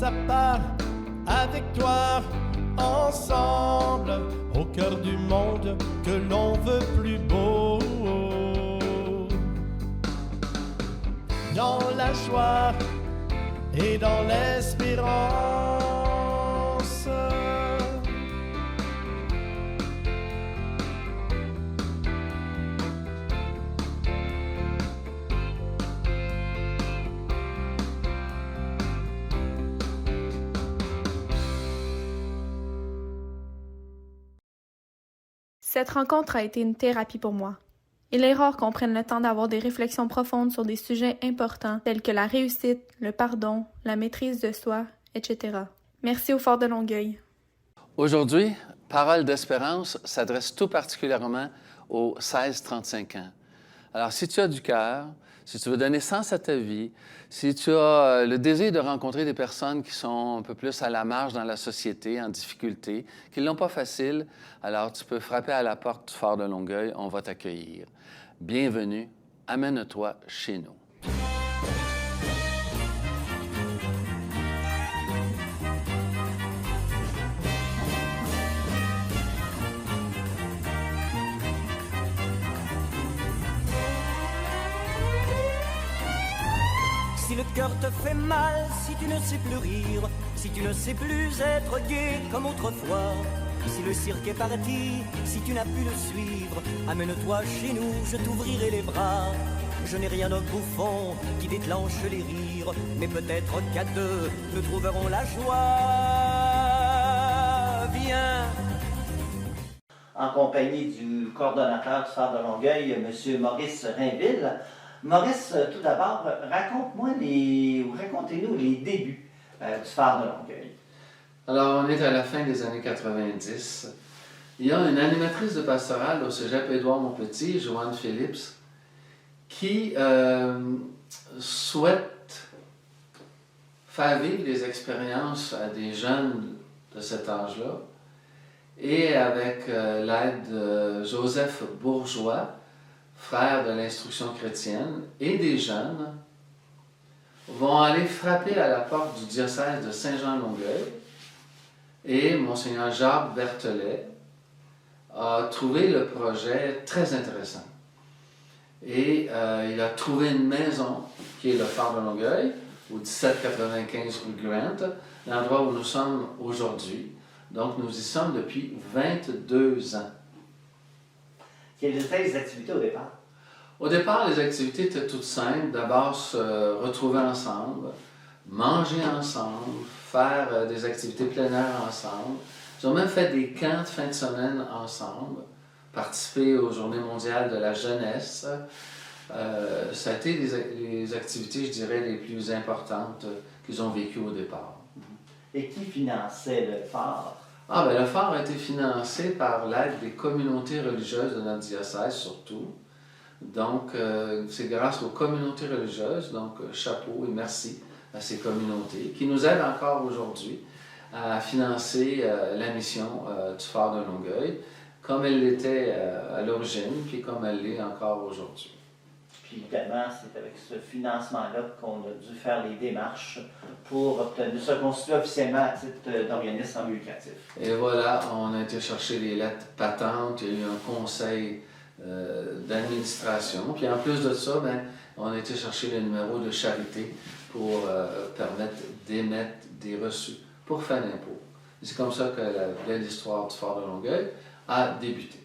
à pas avec toi, ensemble, au cœur du monde que l'on veut plus beau. Dans la joie et dans l'espérance. Cette rencontre a été une thérapie pour moi. Il est rare qu'on prenne le temps d'avoir des réflexions profondes sur des sujets importants tels que la réussite, le pardon, la maîtrise de soi, etc. Merci au Fort de Longueuil. Aujourd'hui, Parole d'espérance s'adresse tout particulièrement aux 16-35 ans. Alors, si tu as du cœur, si tu veux donner sens à ta vie, si tu as le désir de rencontrer des personnes qui sont un peu plus à la marge dans la société, en difficulté, qui ne l'ont pas facile, alors tu peux frapper à la porte du Fort de Longueuil, on va t'accueillir. Bienvenue, amène-toi chez nous. Si le cœur te fait mal, si tu ne sais plus rire, si tu ne sais plus être gai comme autrefois, si le cirque est parti, si tu n'as pu le suivre, amène-toi chez nous, je t'ouvrirai les bras. Je n'ai rien de bouffon qui déclenche les rires, mais peut-être qu'à deux, nous trouverons la joie. Viens. En compagnie du coordonnateur du Phare de Longueuil, M. Maurice Rainville. Maurice, tout d'abord, racontez-nous les débuts du Phare de Longueuil. Alors, on est à la fin des années 90. Il y a une animatrice de pastorale au cégep Édouard-Montpetit, Joanne Phillips, qui souhaite faire vivre des expériences à des jeunes de cet âge-là. Et avec l'aide de Joseph Bourgeois, frère de l'instruction chrétienne, et des jeunes, vont aller frapper à la porte du diocèse de Saint-Jean-Longueuil. Et Monseigneur Jacques Berthelet a trouvé le projet très intéressant. Et il a trouvé une maison, qui est le Phare de Longueuil, au 1795 rue Grant, l'endroit où nous sommes aujourd'hui. Donc, nous y sommes depuis 22 ans. Quelles étaient les activités au départ? Au départ, les activités étaient toutes simples. D'abord, se retrouver ensemble, manger ensemble, faire des activités plein air ensemble. Ils ont même fait des camps de fin de semaine ensemble, participer aux Journées mondiales de la jeunesse. Ça a été les activités, je dirais, les plus importantes qu'ils ont vécues au départ. Et qui finançait le phare? Le phare a été financé par l'aide des communautés religieuses de notre diocèse surtout. Donc, c'est grâce aux communautés religieuses, donc chapeau et merci à ces communautés qui nous aident encore aujourd'hui à financer la mission du Phare de Longueuil, comme elle l'était à l'origine, puis comme elle l'est encore aujourd'hui. Puis évidemment, c'est avec ce financement-là qu'on a dû faire les démarches pour se constituer officiellement à titre d'organisme non lucratif. Et voilà, on a été chercher les lettres patentes, il y a eu un conseil d'administration. Puis en plus de ça, on a été chercher le numéro de charité pour permettre d'émettre des reçus pour faire l'impôt. C'est comme ça que la belle histoire du Phare de Longueuil a débuté.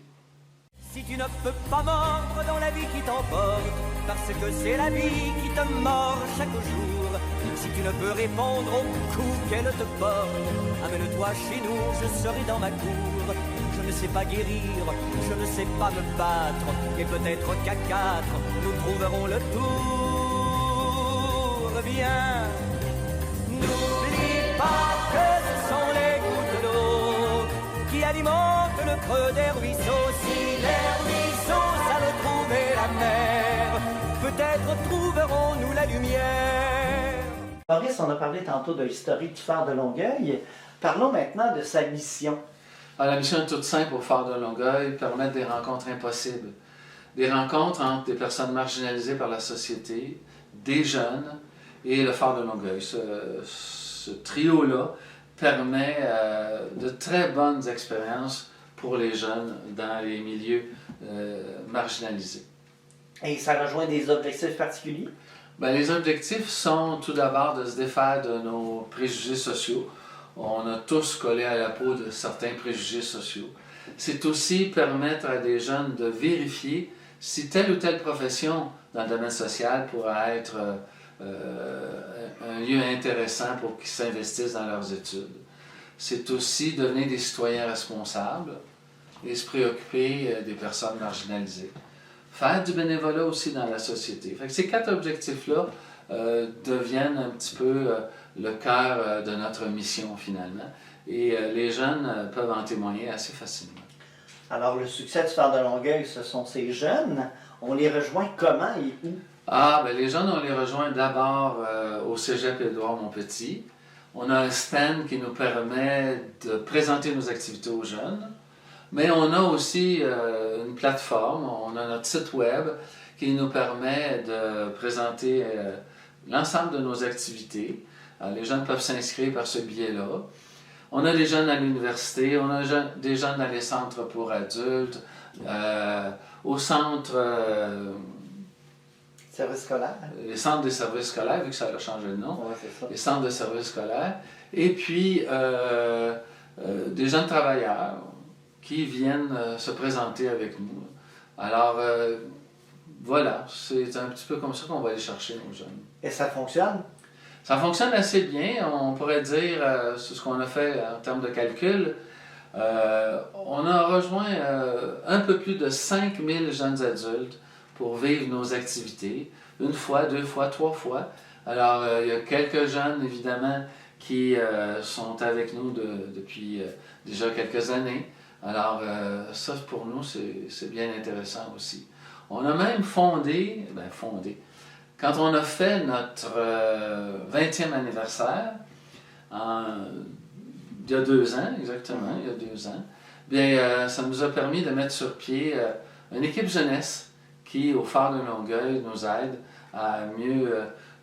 Si tu ne peux pas mordre dans la vie qui t'emporte, parce que c'est la vie qui te mord chaque jour, si tu ne peux répondre au coup qu'elle te porte, amène-toi chez nous, je serai dans ma cour. Je ne sais pas guérir, je ne sais pas me battre, mais peut-être qu'à quatre, nous trouverons le tour. Viens, n'oublie pas que ce sont les gouttes d'eau qui alimentent le creux des ruisseaux. Si les ruisseaux savent trouver la mer, peut-être trouverons-nous la lumière. Maurice, on a parlé tantôt de l'historique du Phare de Longueuil. Parlons maintenant de sa mission. La mission est toute simple au Phare de Longueuil, permettre des rencontres impossibles. Des rencontres entre des personnes marginalisées par la société, des jeunes et le Phare de Longueuil. ce trio-là permet de très bonnes expériences pour les jeunes dans les milieux marginalisés. Et ça rejoint des objectifs particuliers? Bien, les objectifs sont tout d'abord de se défaire de nos préjugés sociaux. On a tous collé à la peau de certains préjugés sociaux. C'est aussi permettre à des jeunes de vérifier si telle ou telle profession dans le domaine social pourrait être un lieu intéressant pour qu'ils s'investissent dans leurs études. C'est aussi devenir des citoyens responsables et se préoccuper des personnes marginalisées. Faire du bénévolat aussi dans la société. Fait que ces 4 objectifs-là deviennent un petit peu le cœur de notre mission finalement. Et les jeunes peuvent en témoigner assez facilement. Alors, le succès du Phare de Longueuil, ce sont ces jeunes. On les rejoint comment et où? Ah, bien, les jeunes, on les rejoint d'abord au Cégep Édouard-Montpetit. On a un stand qui nous permet de présenter nos activités aux jeunes. Mais on a aussi une plateforme, on a notre site web qui nous permet de présenter l'ensemble de nos activités. Les jeunes peuvent s'inscrire par ce biais-là. On a des jeunes à l'université, on a des jeunes dans les centres pour adultes, au centre... Service scolaire? Les centres des services scolaires, vu que ça a changé de nom. Oui, c'est ça. Les centres de services scolaires. Et puis, des jeunes travailleurs qui viennent se présenter avec nous. Alors, voilà, c'est un petit peu comme ça qu'on va aller chercher nos jeunes. Et ça fonctionne? Ça fonctionne assez bien. On pourrait dire, c'est ce qu'on a fait en termes de calcul, on a rejoint un peu plus de 5000 jeunes adultes pour vivre nos activités, 1 fois, 2 fois, 3 fois. Alors, il y a quelques jeunes, évidemment, qui sont avec nous depuis déjà quelques années. Alors, ça, pour nous, c'est bien intéressant aussi. On a même fondé, quand on a fait notre 20e anniversaire, il y a 2 ans, exactement, il y a 2 ans, bien, ça nous a permis de mettre sur pied une équipe jeunesse qui, au Phare de Longueuil, nous aide à mieux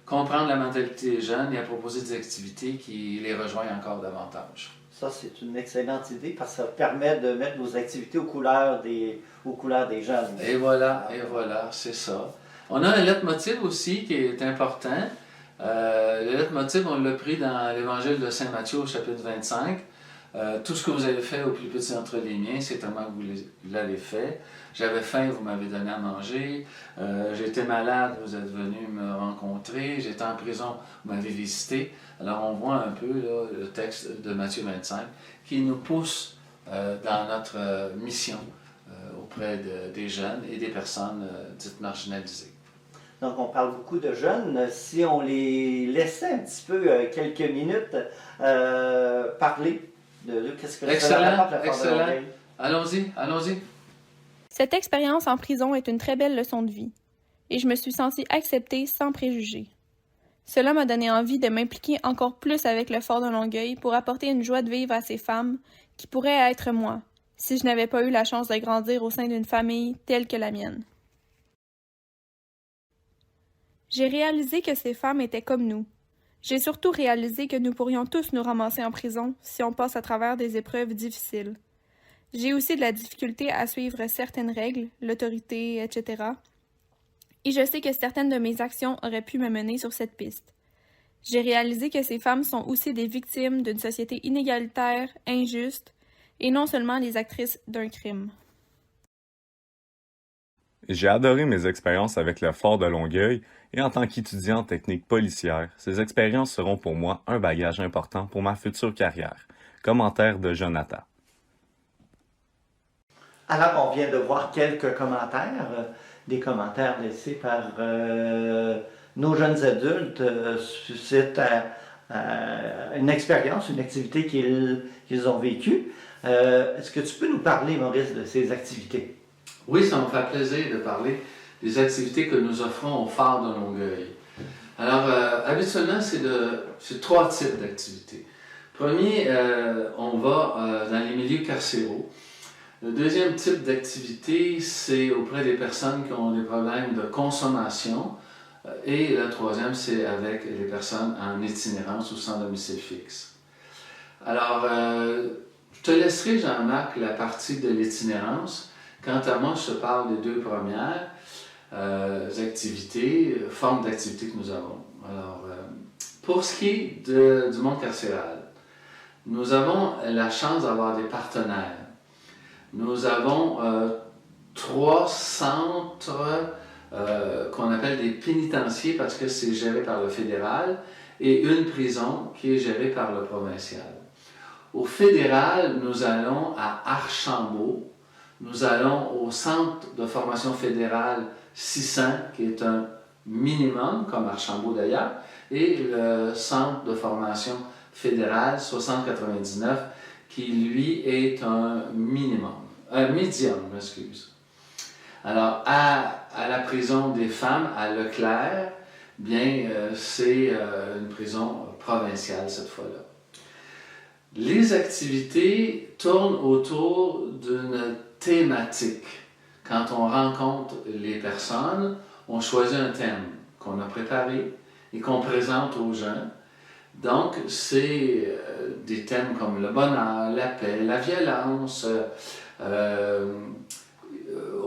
comprendre la mentalité des jeunes et à proposer des activités qui les rejoignent encore davantage. Ça, c'est une excellente idée parce que ça permet de mettre nos activités aux couleurs des jeunes. Et voilà, c'est ça. On a un leitmotiv aussi qui est important. Le leitmotiv, on l'a pris dans l'Évangile de Saint Matthieu au chapitre 25. Tout ce que vous avez fait au plus petit entre les miens, c'est tellement que vous l'avez fait. J'avais faim, vous m'avez donné à manger. J'étais malade, vous êtes venu me rencontrer. J'étais en prison, vous m'avez visité. Alors on voit un peu là, le texte de Matthieu 25 qui nous pousse dans notre mission auprès des jeunes et des personnes dites marginalisées. Donc, on parle beaucoup de jeunes. Si on les laissait un petit peu, quelques minutes, parler de qu'est-ce que Excellent, ça apporte, excellent. Allons-y. Cette expérience en prison est une très belle leçon de vie, et je me suis sentie acceptée sans préjugés. Cela m'a donné envie de m'impliquer encore plus avec le Phare de Longueuil pour apporter une joie de vivre à ces femmes qui pourraient être moi, si je n'avais pas eu la chance de grandir au sein d'une famille telle que la mienne. J'ai réalisé que ces femmes étaient comme nous. J'ai surtout réalisé que nous pourrions tous nous ramasser en prison si on passe à travers des épreuves difficiles. J'ai aussi de la difficulté à suivre certaines règles, l'autorité, etc. Et je sais que certaines de mes actions auraient pu me mener sur cette piste. J'ai réalisé que ces femmes sont aussi des victimes d'une société inégalitaire, injuste, et non seulement les actrices d'un crime. J'ai adoré mes expériences avec le Phare de Longueuil et en tant qu'étudiant en technique policière, ces expériences seront pour moi un bagage important pour ma future carrière. Commentaire de Jonathan. Alors, on vient de voir quelques commentaires, des commentaires laissés par nos jeunes adultes suite à une expérience, une activité qu'ils ont vécue. Est-ce que tu peux nous parler, Maurice, de ces activités? Oui, ça me fait plaisir de parler des activités que nous offrons au Phare de Longueuil. Alors, habituellement, c'est 3 types d'activités. Premier, on va dans les milieux carcéraux. Le deuxième type d'activité, c'est auprès des personnes qui ont des problèmes de consommation, Et le troisième, c'est avec les personnes en itinérance ou sans domicile fixe. Alors, je te laisserai, Jean-Marc, la partie de l'itinérance. Quant à moi, je te parle des deux premières activités, formes d'activités que nous avons. Alors, pour ce qui est du monde carcéral, nous avons la chance d'avoir des partenaires. Nous avons 3 centres qu'on appelle des pénitenciers parce que c'est géré par le fédéral et une prison qui est gérée par le provincial. Au fédéral, nous allons à Archambault, nous allons au centre de formation fédérale 600 qui est un minimum, comme Archambault d'ailleurs, et le centre de formation fédérale 6099 qui lui est un minimum, un médium, excuse. Alors, à la prison des femmes, à Leclerc, bien, c'est une prison provinciale cette fois-là. Les activités tournent autour d'une thématique. Quand on rencontre les personnes, on choisit un thème qu'on a préparé et qu'on présente aux jeunes. Donc, c'est des thèmes comme le bonheur, la paix, la violence.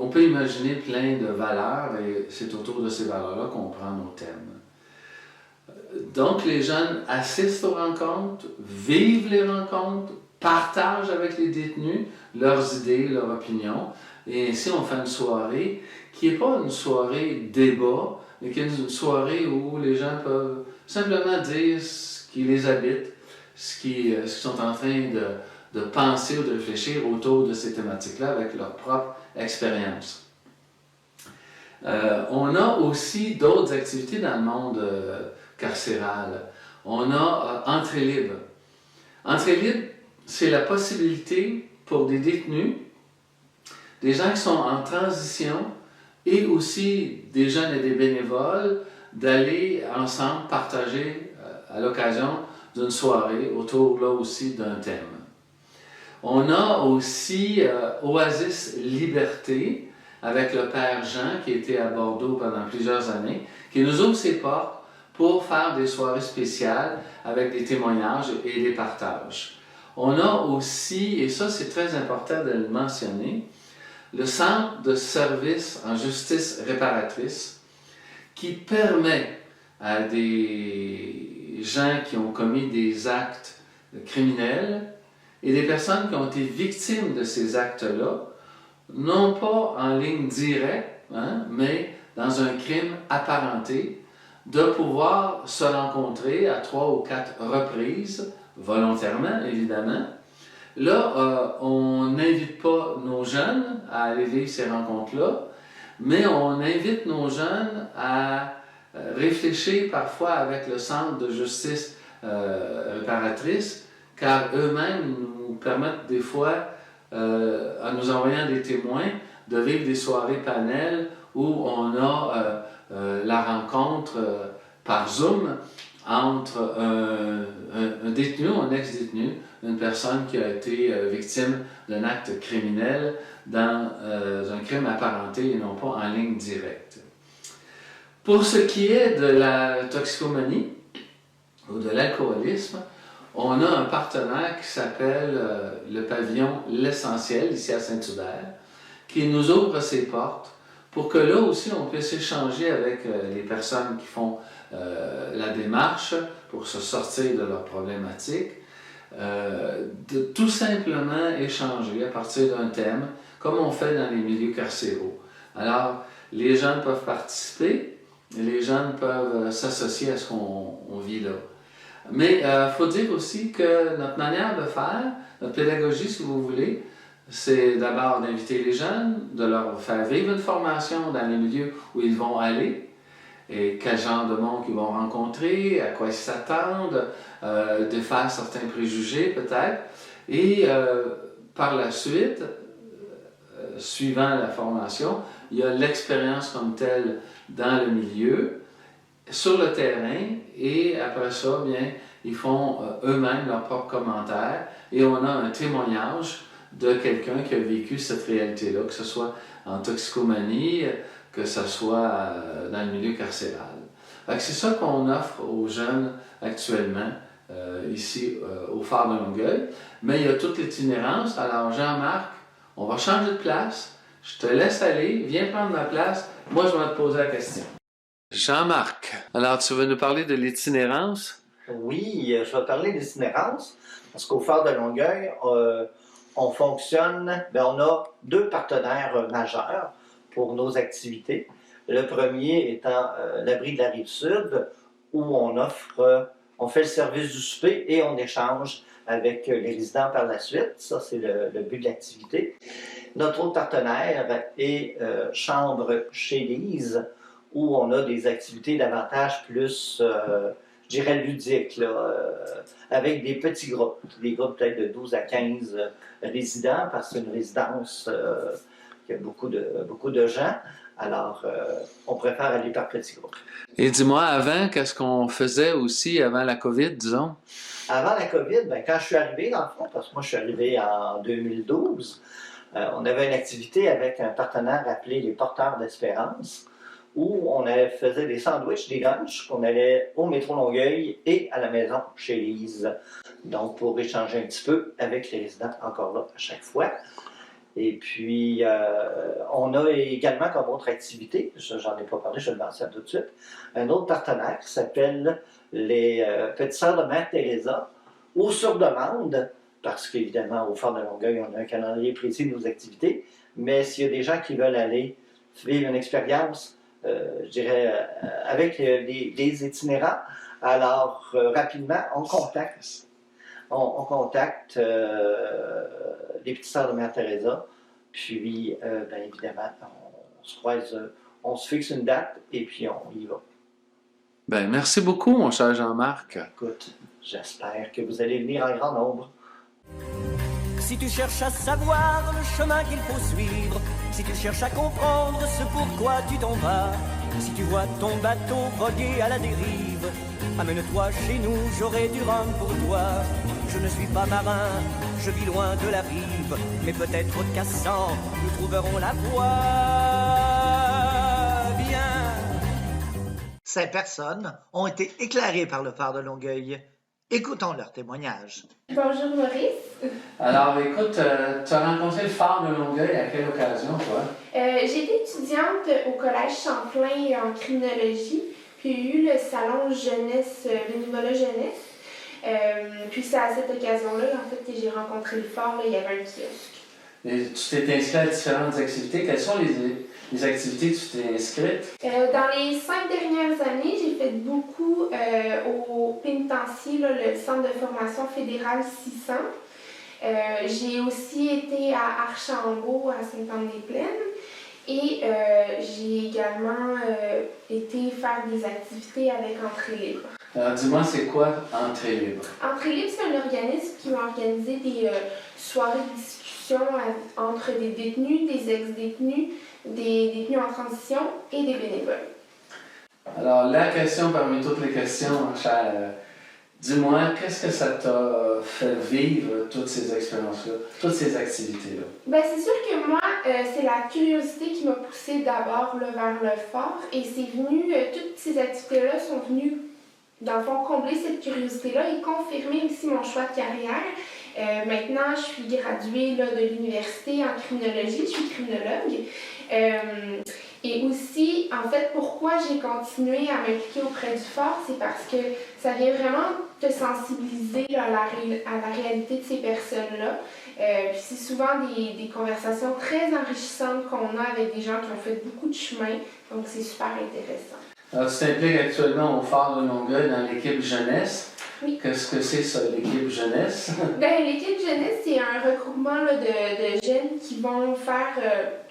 On peut imaginer plein de valeurs et c'est autour de ces valeurs-là qu'on prend nos thèmes. Donc, les jeunes assistent aux rencontres, vivent les rencontres, partagent avec les détenus leurs idées, leurs opinions. Et ainsi, on fait une soirée qui n'est pas une soirée débat, mais qui est une soirée où les gens peuvent simplement dire ce qui les habite, ce qu'ils sont en train de penser ou de réfléchir autour de ces thématiques-là avec leur propre expérience. On a aussi d'autres activités dans le monde carcéral. On a Entrée libre. Entrée libre, c'est la possibilité pour des détenus, des gens qui sont en transition et aussi des jeunes et des bénévoles d'aller ensemble partager à l'occasion d'une soirée autour là aussi d'un thème. On a aussi Oasis Liberté avec le Père Jean qui était à Bordeaux pendant plusieurs années, qui nous ouvre ses portes pour faire des soirées spéciales avec des témoignages et des partages. On a aussi, et ça c'est très important de le mentionner, le Centre de services en justice réparatrice qui permet à des gens qui ont commis des actes criminels et des personnes qui ont été victimes de ces actes-là, non pas en ligne directe, mais dans un crime apparenté, de pouvoir se rencontrer à 3 ou 4 reprises, volontairement évidemment. Là, on n'invite pas nos jeunes à aller vivre ces rencontres-là, mais on invite nos jeunes à réfléchir parfois avec le Centre de justice réparatrice, car eux-mêmes nous permettent des fois, en nous envoyant des témoins, de vivre des soirées panels où on a la rencontre par Zoom entre un détenu ou un ex-détenu, une personne qui a été victime d'un acte criminel dans un crime apparenté et non pas en ligne directe. Pour ce qui est de la toxicomanie ou de l'alcoolisme, on a un partenaire qui s'appelle le pavillon L'Essentiel, ici à Saint-Hubert, qui nous ouvre ses portes pour que là aussi on puisse échanger avec les personnes qui font la démarche pour se sortir de leurs problématiques, de tout simplement échanger à partir d'un thème, comme on fait dans les milieux carcéraux. Alors, les jeunes peuvent participer, les jeunes peuvent s'associer à ce qu'on vit là. Mais il faut dire aussi que notre manière de faire, notre pédagogie, si vous voulez, c'est d'abord d'inviter les jeunes, de leur faire vivre une formation dans les milieux où ils vont aller, et quel genre de monde qu'ils vont rencontrer, à quoi ils s'attendent, de faire certains préjugés peut-être, et par la suite, suivant la formation, il y a l'expérience comme telle dans le milieu, sur le terrain, et après ça, bien, ils font eux-mêmes leurs propres commentaires, et on a un témoignage de quelqu'un qui a vécu cette réalité-là, que ce soit en toxicomanie, que ce soit dans le milieu carcéral. Fait que c'est ça qu'on offre aux jeunes actuellement, ici au Phare de Longueuil. Mais il y a toute l'itinérance. Alors Jean-Marc, on va changer de place. Je te laisse aller, viens prendre ma place. Moi, je vais te poser la question. Jean-Marc, alors tu veux nous parler de l'itinérance? Oui, je vais parler d'itinérance, parce qu'au Phare de Longueuil, on fonctionne, on a 2 partenaires majeurs pour nos activités. Le premier étant l'abri de la Rive-Sud, où on fait le service du souper et on échange avec les résidents par la suite. Ça, c'est le but de l'activité. Notre autre partenaire est Chambre chez Lise, où on a des activités davantage plus, je dirais, ludiques, là, avec des petits groupes, des groupes peut-être de 12 à 15 résidents, parce que c'est une résidence qui a beaucoup de gens. Alors, on préfère aller par petits groupes. Et dis-moi, avant, qu'est-ce qu'on faisait aussi avant la COVID, disons? Avant la COVID, quand je suis arrivé, dans le fond, parce que moi, je suis arrivé en 2012, on avait une activité avec un partenaire appelé les Porteurs d'Espérance, où on faisait des sandwichs, des lunchs, qu'on allait au métro Longueuil et à la maison chez Lise. Donc, pour échanger un petit peu avec les résidents, encore là, à chaque fois. Et puis, on a également comme autre activité, j'en ai pas parlé, je le mentionne tout de suite, un autre partenaire qui s'appelle les Petites Sœurs de Mère Teresa, ou sur demande, parce qu'évidemment, au Phare de Longueuil, on a un calendrier précis de nos activités, mais s'il y a des gens qui veulent aller vivre une expérience, je dirais, avec des itinérants, alors rapidement, on contacte les Petites Sœurs de Mère Teresa, puis évidemment, on se croise, on se fixe une date et puis on y va. Merci beaucoup, mon cher Jean-Marc. Écoute, j'espère que vous allez venir en grand nombre. Si tu cherches à savoir le chemin qu'il faut suivre, si tu cherches à comprendre ce pourquoi tu t'en vas, si tu vois ton bateau voguer à la dérive, amène-toi chez nous, j'aurai du rhum pour toi. Je ne suis pas marin, je vis loin de la rive, mais peut-être qu'à 100, nous trouverons la voie. Viens. 5 personnes ont été éclairées par le Phare de Longueuil. Écoutons leur témoignage. Bonjour Maurice. Alors, écoute, tu as rencontré le Phare de Longueuil à quelle occasion, toi? J'étais étudiante au Collège Champlain en criminologie, puis il y a eu le salon jeunesse, bénévolat jeunesse. Puis c'est à cette occasion-là, en fait, que j'ai rencontré le Phare, là, il y avait un kiosque. Et tu t'es inscrit à différentes activités. Quelles sont les activités que tu t'es inscrite? Dans les 5 dernières années, j'ai fait beaucoup au pénitencier, là, le Centre de formation fédéral 600. J'ai aussi été à Archambault, à Sainte-Anne-des-Plaines. Et j'ai également été faire des activités avec Entrée Libre. Alors, dis-moi, c'est quoi Entrée Libre? Entrée Libre, c'est un organisme qui va organiser des soirées de discussion entre des détenus, des ex-détenus, des détenus en transition et des bénévoles. Alors, la question parmi toutes les questions, cher, dis-moi, qu'est-ce que ça t'a fait vivre, toutes ces expériences-là, toutes ces activités-là? C'est sûr que moi, c'est la curiosité qui m'a poussée d'abord là, vers le Phare et c'est venu, toutes ces activités-là sont venues, dans le fond, combler cette curiosité-là et confirmer aussi mon choix de carrière. Maintenant, je suis graduée là, de l'université en criminologie, je suis criminologue. Et aussi, en fait, pourquoi j'ai continué à m'impliquer auprès du Phare, c'est parce que ça vient vraiment te sensibiliser là, à la réalité de ces personnes-là. Puis c'est souvent des conversations très enrichissantes qu'on a avec des gens qui ont fait beaucoup de chemin, donc c'est super intéressant. Alors, tu t'impliques actuellement au Phare de Longueuil dans l'équipe jeunesse. Oui. Qu'est-ce que c'est ça, l'équipe jeunesse? L'équipe jeunesse, c'est un regroupement là, de jeunes qui vont faire...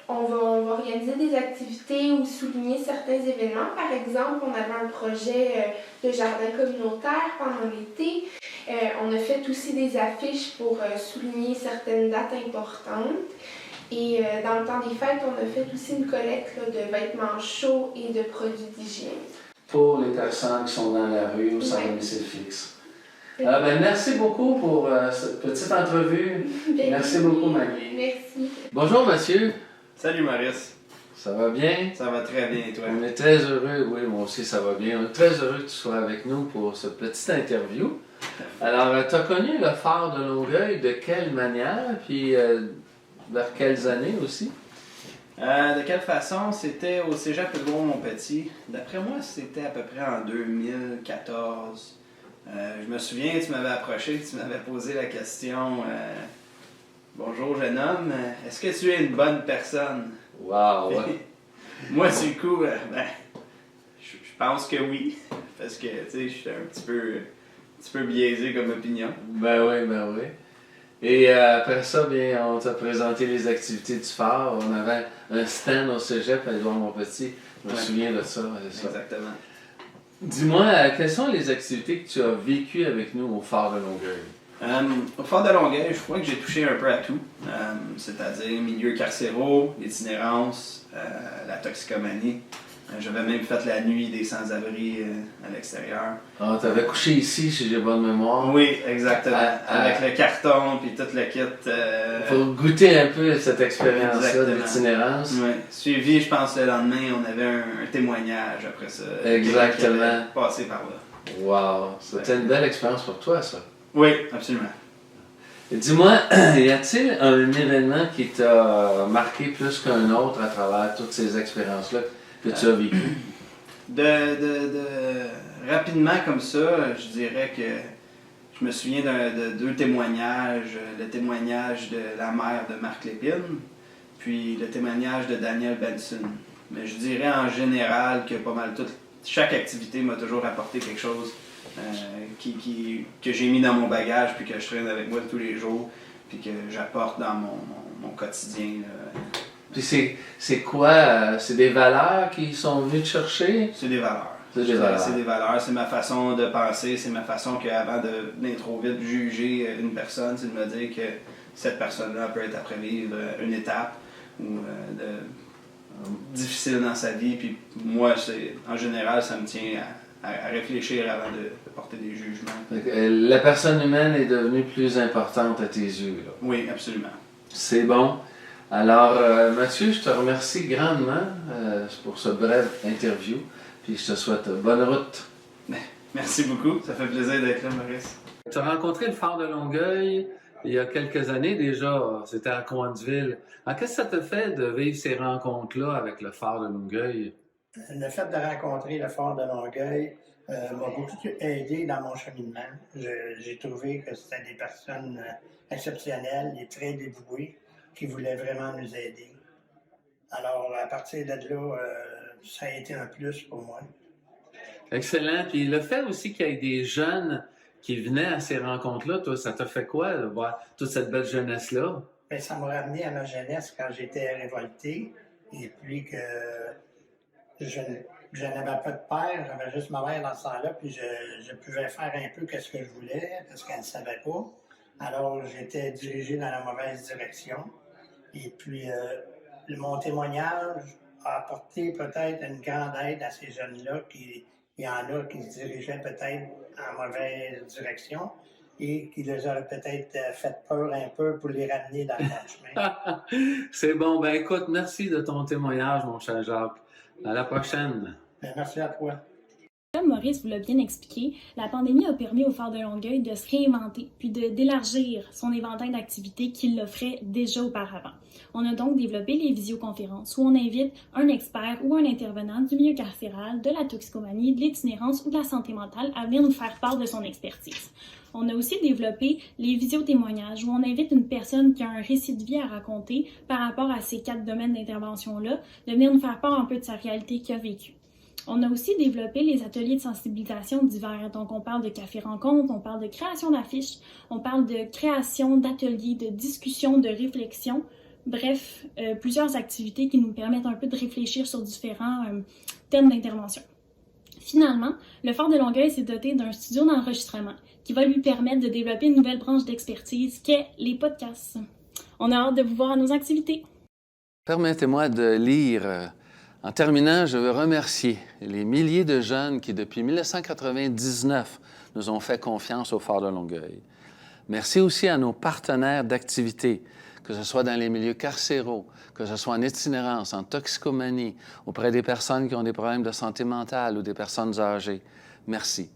On va organiser des activités ou souligner certains événements. Par exemple, on avait un projet de jardin communautaire pendant l'été. On a fait aussi des affiches pour souligner certaines dates importantes. Et dans le temps des fêtes, on a fait aussi une collecte là, de vêtements chauds et de produits d'hygiène. Pour les personnes qui sont dans la rue ou sans domicile fixe. Merci beaucoup pour cette petite entrevue. Merci beaucoup, Maggie. Merci. Bonjour, monsieur. Salut Maurice. Ça va bien? Ça va très bien, et toi? On est très heureux, oui, moi aussi ça va bien. On est très heureux que tu sois avec nous pour cette petite interview. Alors, tu as connu le phare de Longueuil de quelle manière, puis vers quelles années aussi? De quelle façon? C'était au Cégep Hugo-Montpetit. D'après moi, c'était à peu près en 2014. Je me souviens, tu m'avais approché, tu m'avais posé la question bonjour jeune homme, est-ce que tu es une bonne personne? Wow! Ouais. Moi, du coup, je pense que oui. Parce que, tu sais, je suis un petit peu biaisé comme opinion. Ben oui, ben oui. Et après ça, bien, on t'a présenté les activités du phare. On avait un stand au cégep à Édouard-Montpetit. Je me souviens de ça. Exactement. Dis-moi, quelles sont les activités que tu as vécues avec nous au phare de Longueuil? Au phare de Longueuil, je crois que j'ai touché un peu à tout. C'est-à-dire milieu carcéraux, l'itinérance, la toxicomanie. J'avais même fait la nuit des sans-abri à l'extérieur. Ah, t'avais couché ici, si j'ai bonne mémoire. Oui, exactement. Avec le carton puis tout le kit. Pour goûter un peu cette expérience-là de Exactement. l'itinérance. Oui. Suivi, je pense, le lendemain, on avait un témoignage après ça. Exactement. Quelqu'un qui avait passé par là. Wow! C'était une belle expérience pour toi, ça. Oui, absolument. Et dis-moi, y a-t-il un événement qui t'a marqué plus qu'un autre à travers toutes ces expériences-là que tu as vécues? Rapidement comme ça, je dirais que je me souviens de deux témoignages. Le témoignage de la mère de Marc Lépine, puis le témoignage de Daniel Benson. Mais je dirais en général que pas mal chaque activité m'a toujours apporté quelque chose que j'ai mis dans mon bagage, puis que je traîne avec moi tous les jours, puis que j'apporte dans mon quotidien. Puis c'est quoi? C'est des valeurs qui sont venues te chercher? C'est des valeurs. C'est des valeurs. C'est des valeurs, c'est ma façon de penser, c'est ma façon qu'avant de trop vite juger une personne, c'est de me dire que cette personne-là peut être après vivre une étape ou difficile dans sa vie. Puis moi, en général, ça me tient à réfléchir avant de porter des jugements. La personne humaine est devenue plus importante à tes yeux, là. Oui, absolument. C'est bon. Alors, Mathieu, je te remercie grandement pour ce bref interview. Puis je te souhaite bonne route. Merci beaucoup. Ça fait plaisir d'être là, Maurice. Tu as rencontré le phare de Longueuil il y a quelques années déjà. C'était à Coansville. Alors, qu'est-ce que ça te fait de vivre ces rencontres-là avec le phare de Longueuil? Le fait de rencontrer le phare de Longueuil m'a beaucoup aidé dans mon cheminement. J'ai trouvé que c'était des personnes exceptionnelles et très dévouées qui voulaient vraiment nous aider. Alors, à partir de là, ça a été un plus pour moi. Excellent. Puis le fait aussi qu'il y ait des jeunes qui venaient à ces rencontres-là, toi, ça t'a fait quoi, de voir toute cette belle jeunesse-là? Bien, ça m'a ramené à ma jeunesse quand j'étais révolté et puis que je n'avais pas de père, j'avais juste ma mère dans ce temps-là, puis je pouvais faire un peu ce que je voulais parce qu'elle ne savait pas. Alors, j'étais dirigé dans la mauvaise direction. Et puis, mon témoignage a apporté peut-être une grande aide à ces jeunes-là. Il y en a qui se dirigeaient peut-être en mauvaise direction et qui les auraient peut-être fait peur un peu pour les ramener dans le chemin. C'est bon. Ben écoute, merci de ton témoignage, mon cher Jacques. À la prochaine. Bien, merci à toi. Comme Maurice vous l'a bien expliqué, la pandémie a permis au phare de Longueuil de se réinventer puis d'élargir son éventail d'activités qu'il offrait déjà auparavant. On a donc développé les visioconférences où on invite un expert ou un intervenant du milieu carcéral, de la toxicomanie, de l'itinérance ou de la santé mentale à venir nous faire part de son expertise. On a aussi développé les visiotémoignages où on invite une personne qui a un récit de vie à raconter par rapport à ces 4 domaines d'intervention-là, de venir nous faire part un peu de sa réalité qu'il a vécue. On a aussi développé les ateliers de sensibilisation divers. Donc, on parle de café-rencontre, on parle de création d'affiches, on parle de création d'ateliers, de discussions, de réflexions. Bref, plusieurs activités qui nous permettent un peu de réfléchir sur différents thèmes d'intervention. Finalement, le phare de Longueuil s'est doté d'un studio d'enregistrement qui va lui permettre de développer une nouvelle branche d'expertise qu'est les podcasts. On a hâte de vous voir à nos activités. Permettez-moi de lire. En terminant, je veux remercier les milliers de jeunes qui, depuis 1999, nous ont fait confiance au phare de Longueuil. Merci aussi à nos partenaires d'activités, que ce soit dans les milieux carcéraux, que ce soit en itinérance, en toxicomanie, auprès des personnes qui ont des problèmes de santé mentale ou des personnes âgées. Merci.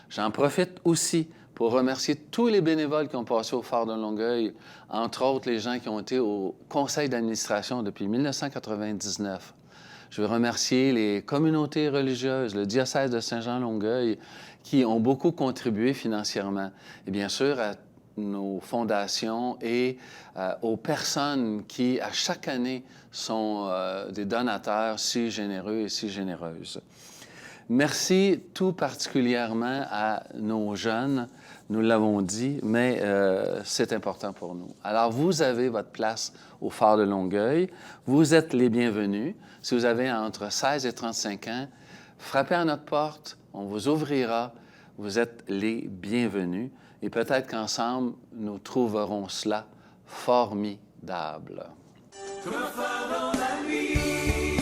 J'en profite aussi pour remercier tous les bénévoles qui ont passé au Phare de Longueuil, entre autres les gens qui ont été au conseil d'administration depuis 1999. Je veux remercier les communautés religieuses, le diocèse de Saint-Jean-Longueuil, qui ont beaucoup contribué financièrement. Et bien sûr, à nos fondations et aux personnes qui, à chaque année, sont des donateurs si généreux et si généreuses. Merci tout particulièrement à nos jeunes, nous l'avons dit, mais c'est important pour nous. Alors, vous avez votre place au Phare de Longueuil. Vous êtes les bienvenus. Si vous avez entre 16 et 35 ans, frappez à notre porte, on vous ouvrira. Vous êtes les bienvenus. Et peut-être qu'ensemble, nous trouverons cela formidable. Comme un phare dans la nuit.